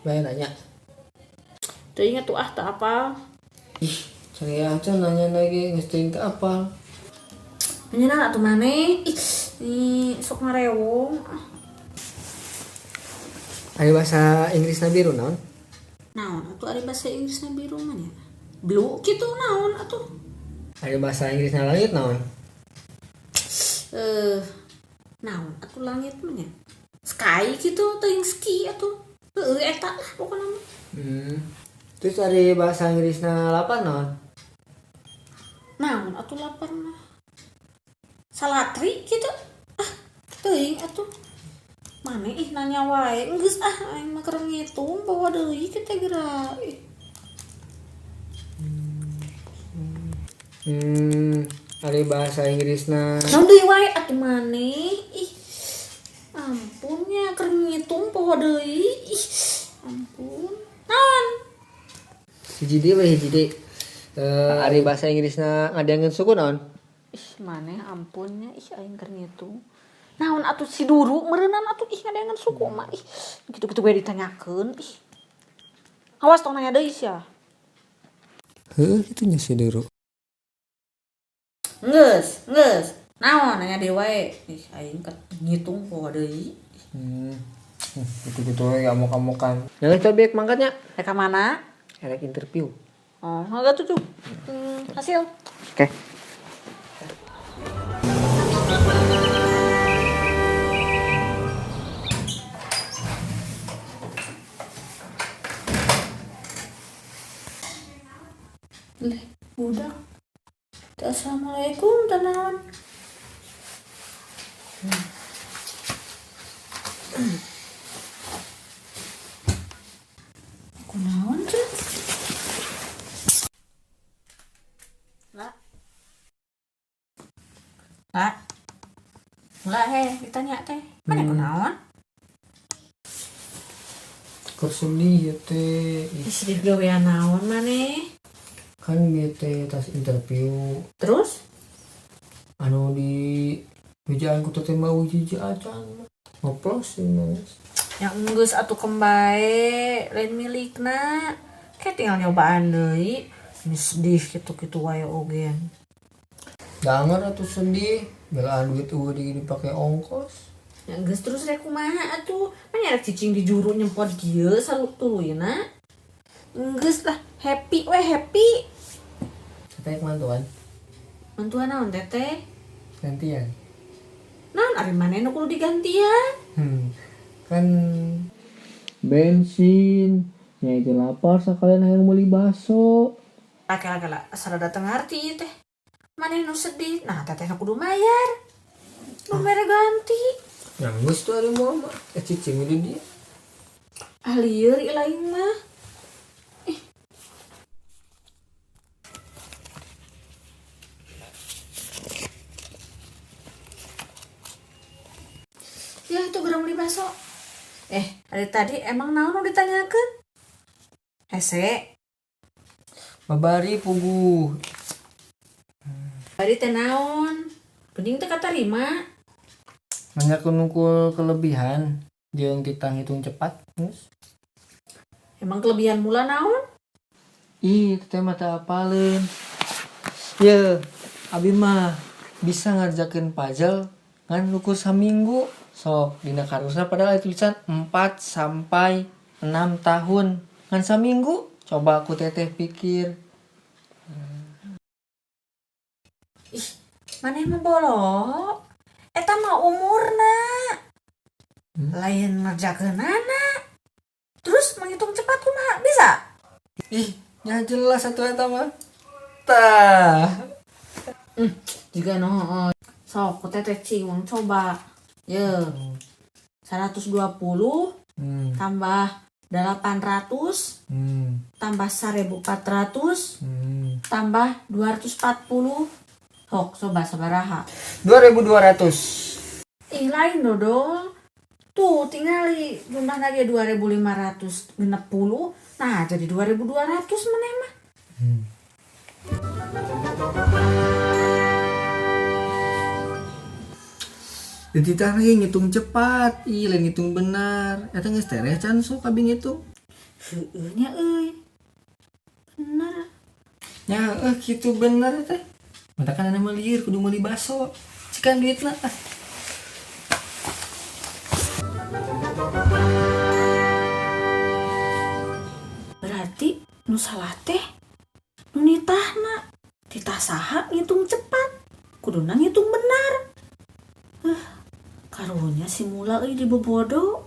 Bayar nanya. Tuh ingat tuh tak apa. Ih, saya aja nanya lagi ngesting ke apa? Menyenang atuh maneh. Ih, ini sok ngarewong. Ada bahasa Inggris na biru naon? Naon atuh ada bahasa Inggrisna biru mah ya. Blue gitu naon atuh. Ada bahasa Inggris na langit naon? Naon atuh langit mah ya. Sky gitu teuing ski atuh. Eta lah pokona mah. Terus ada bahasa Inggris na lapan naon? Naon atuh lapar mah. Salatri gitu. Teuing atuh. Mane ih nanya wae. Geus aing mah keur ngitung bawa deui kita geura. Ada bahasa Inggris na Naon deui wae atuh maneh. Ih. Ampunnya keur ngitung poho deui. Ih. Ampun. Naon? hiji deui we hiji deui. Ada bahasa Inggris na ngadeangeun suku naon? Ih maneh ampunnya ih aing keur ngitung. Naon atuh si duru meureunnan atuh ih ngadeangeun suku mah ih. Gitu-gitu we ditanyakeun ih. Awas tong nanya deui sia. Heuh, itu nya si Deru. Geus. Naon nanya deui wae. Ih aing keur ngitung poho deui. Gitu-gitu we amuk-amukan. Yang cobek mangkatnya. Rek ka mana? Erek interview. Oh, enggak tuh. Hasil. Oke. Leh, budak. Assalamualaikum tanawan. Kunaon tuh? Lah, ditanya teh. Mana kunaon? Kursundi ya teh. Istri gawean naon maneh? Kan dia teh tas interview. Terus? Anu di wijaan ku teh mau hiji acan. Ngoplos mas. Yang enggeus atuh kembae lain milikna. Kayak tinggal nyobaan deui. Ini sedih gitu-gitu wae ogen. Danger atuh sedih. Belaan duit eueuh dipake ongkos. Ya geus terus rek kumaha atuh? Manya rek cicing di juru nyempot kieu sarutuluyna. Geus lah, happy we happy. Teteh mantuan. Mantuan naon teteh? Gantian. Naon ari maneh nu kudu digantian? Kan bensin. Ya itu lapar sekalian hayang meuli bakso. Laki-laki asal datang ngarti teh. Maneh nu sedih. Nah, teteh nu kudu mayar. Nu mere ganti. Yang geus tuh ari mama. Cicing di dia. Lieur ieu lain mah. Ya itu gerang beli bakso. Dari tadi emang naon nu ditanyakeun? Hese. Babari pugu. Tadi teh naon? Geuning teh katarima. Banyak nungkul kelebihan. Jeung kita ngitung cepat. Emang kelebihan mula naon? Ih, teh mata apalin. Ya, abi mah bisa ngerjakeun puzzle ngan luku saminggu. Sok dina karusna padahal tulisan 4 sampai 6 tahun. Ngan saminggu. Coba aku teteh pikir. Ih, maneh mah bolok. Eta mah umurna. Lain ngerjakeunana. Terus menghitung cepat kumaha bisa? Ih, nya jelas satu eta mah. Tah. Juga no. Sok ku teteh cing coba. Ye. 120 tambah 800 tambah 1400 tambah 240. Sok coba sabaraha? 2200. Ih lain dodol. Tuh tingali jumlahna ge 2560. Nah jadi 2200 meneh mah. Jadi tadi ngitung cepat, lain ngitung benar. Eta geus tereh can sok abi ngitung. Heueuh nya euy. Bener. Ya gitu bener teh. Mata kan mah lieur kudu meuli baso. Cikan duitna. Berarti nu salah teh nu nitahna. Titah saha ngitung cepat. Kuduna ngitung benar. Karunya si Mula euy dibebodo.